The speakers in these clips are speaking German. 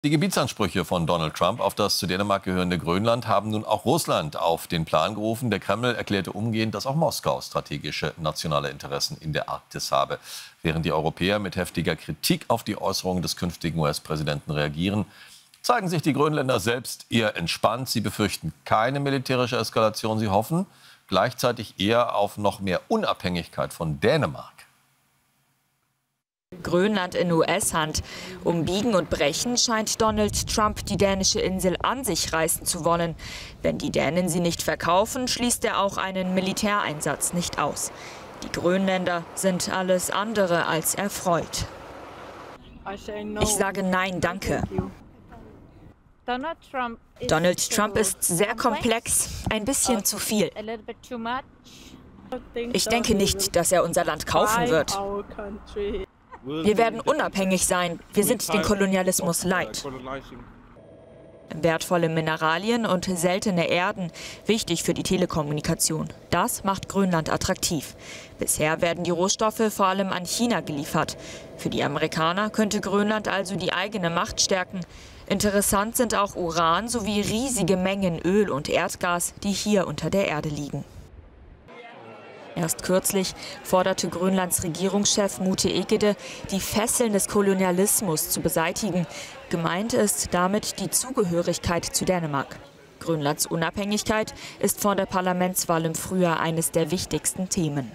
Die Gebietsansprüche von Donald Trump auf das zu Dänemark gehörende Grönland haben nun auch Russland auf den Plan gerufen. Der Kreml erklärte umgehend, dass auch Moskau strategische nationale Interessen in der Arktis habe. Während die Europäer mit heftiger Kritik auf die Äußerungen des künftigen US-Präsidenten reagieren, zeigen sich die Grönländer selbst eher entspannt. Sie befürchten keine militärische Eskalation. Sie hoffen gleichzeitig eher auf noch mehr Unabhängigkeit von Dänemark. Grönland in US-Hand. Um Biegen und Brechen scheint Donald Trump die dänische Insel an sich reißen zu wollen. Wenn die Dänen sie nicht verkaufen, schließt er auch einen Militäreinsatz nicht aus. Die Grönländer sind alles andere als erfreut. Ich sage nein, danke. Donald Trump ist sehr komplex, ein bisschen zu viel. Ich denke nicht, dass er unser Land kaufen wird. Wir werden unabhängig sein. Wir sind den Kolonialismus leid. Wertvolle Mineralien und seltene Erden, wichtig für die Telekommunikation. Das macht Grönland attraktiv. Bisher werden die Rohstoffe vor allem an China geliefert. Für die Amerikaner könnte Grönland also die eigene Macht stärken. Interessant sind auch Uran sowie riesige Mengen Öl und Erdgas, die hier unter der Erde liegen. Erst kürzlich forderte Grönlands Regierungschef Mute Egede, die Fesseln des Kolonialismus zu beseitigen. Gemeint ist damit die Zugehörigkeit zu Dänemark. Grönlands Unabhängigkeit ist vor der Parlamentswahl im Frühjahr eines der wichtigsten Themen.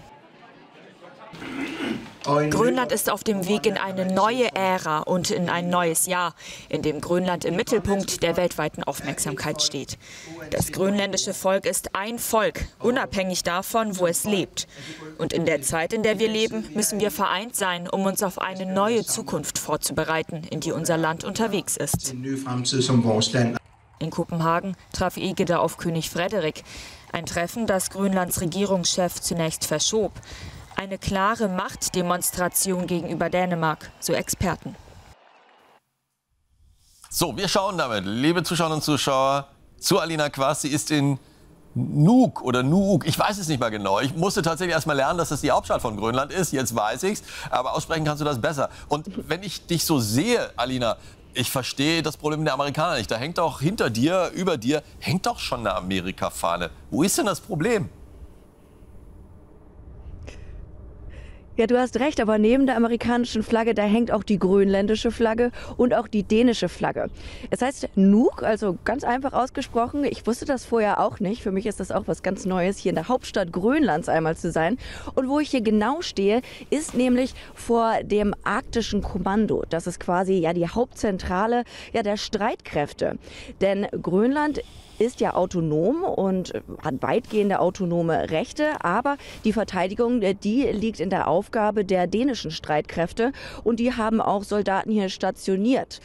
Grönland ist auf dem Weg in eine neue Ära und in ein neues Jahr, in dem Grönland im Mittelpunkt der weltweiten Aufmerksamkeit steht. Das grönländische Volk ist ein Volk, unabhängig davon, wo es lebt. Und in der Zeit, in der wir leben, müssen wir vereint sein, um uns auf eine neue Zukunft vorzubereiten, in die unser Land unterwegs ist. In Kopenhagen traf Egede auf König Frederik. Ein Treffen, das Grönlands Regierungschef zunächst verschob. Eine klare Machtdemonstration gegenüber Dänemark, so Experten. So, wir schauen damit, liebe Zuschauerinnen und Zuschauer, zu Alina Quast. Sie ist in Nuuk oder Nuuk, ich weiß es nicht mal genau. Ich musste tatsächlich erst mal lernen, dass das die Hauptstadt von Grönland ist. Jetzt weiß ich's, aber aussprechen kannst du das besser. Und wenn ich dich so sehe, Alina, ich verstehe das Problem der Amerikaner nicht. Da hängt doch hinter dir, über dir, hängt doch schon eine Amerika-Fahne. Wo ist denn das Problem? Ja, du hast recht, aber neben der amerikanischen Flagge, da hängt auch die grönländische Flagge und auch die dänische Flagge. Es heißt Nuuk, also ganz einfach ausgesprochen. Ich wusste das vorher auch nicht. Für mich ist das auch was ganz Neues, hier in der Hauptstadt Grönlands einmal zu sein. Und wo ich hier genau stehe, ist nämlich vor dem arktischen Kommando. Das ist quasi ja die Hauptzentrale der Streitkräfte. Denn Grönland ist ja autonom und hat weitgehende autonome Rechte, aber die Verteidigung, die liegt in der Aufgabe der dänischen Streitkräfte und die haben auch Soldaten hier stationiert.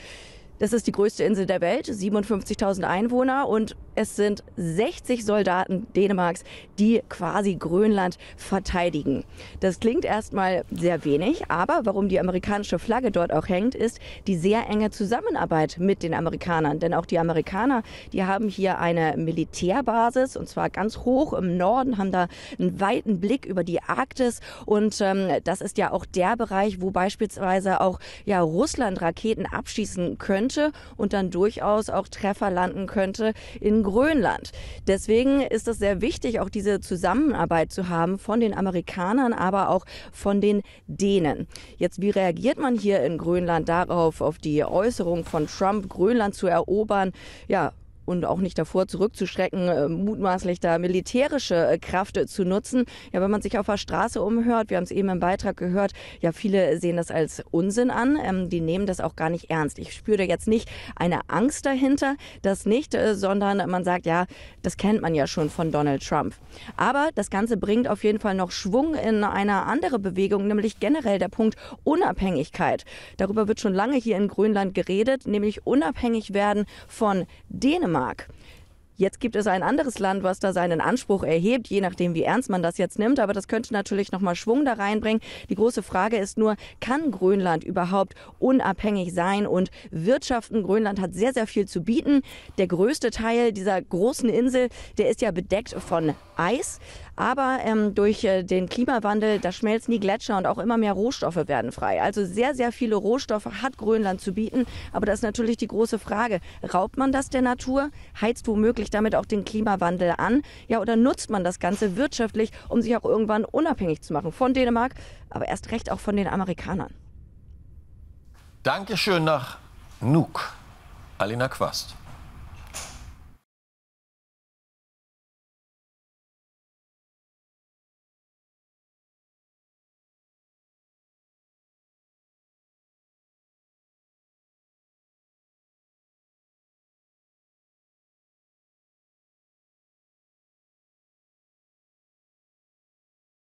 Das ist die größte Insel der Welt, 57.000 Einwohner und es sind 60 Soldaten Dänemarks, die quasi Grönland verteidigen. Das klingt erstmal sehr wenig, aber warum die amerikanische Flagge dort auch hängt, ist die sehr enge Zusammenarbeit mit den Amerikanern. Denn auch die Amerikaner, die haben hier eine Militärbasis und zwar ganz hoch im Norden, haben da einen weiten Blick über die Arktis und das ist ja auch der Bereich, wo beispielsweise auch Russland Raketen abschießen könnte und dann durchaus auch Treffer landen könnte in Grönland. Deswegen ist es sehr wichtig, auch diese Zusammenarbeit zu haben von den Amerikanern, aber auch von den Dänen. Jetzt, wie reagiert man hier in Grönland darauf, auf die Äußerung von Trump, Grönland zu erobern? Ja, und auch nicht davor zurückzuschrecken, mutmaßlich da militärische Kraft zu nutzen. Ja, wenn man sich auf der Straße umhört, wir haben es eben im Beitrag gehört, ja, viele sehen das als Unsinn an. Die nehmen das auch gar nicht ernst. Ich spüre jetzt nicht eine Angst dahinter, das nicht, sondern man sagt, ja, das kennt man ja schon von Donald Trump. Aber das Ganze bringt auf jeden Fall noch Schwung in eine andere Bewegung, nämlich generell der Punkt Unabhängigkeit. Darüber wird schon lange hier in Grönland geredet, nämlich unabhängig werden von Dänemark. Jetzt gibt es ein anderes Land, was da seinen Anspruch erhebt, je nachdem, wie ernst man das jetzt nimmt. Aber das könnte natürlich nochmal Schwung da reinbringen. Die große Frage ist nur, kann Grönland überhaupt unabhängig sein und wirtschaften? Grönland hat sehr, sehr viel zu bieten. Der größte Teil dieser großen Insel, der ist ja bedeckt von Eis. Aber durch den Klimawandel, da schmelzen die Gletscher und auch immer mehr Rohstoffe werden frei. Also sehr, sehr viele Rohstoffe hat Grönland zu bieten. Aber das ist natürlich die große Frage. Raubt man das der Natur? Heizt womöglich damit auch den Klimawandel an? Ja, oder nutzt man das Ganze wirtschaftlich, um sich auch irgendwann unabhängig zu machen von Dänemark, aber erst recht auch von den Amerikanern? Dankeschön nach Nuuk, Alina Quast.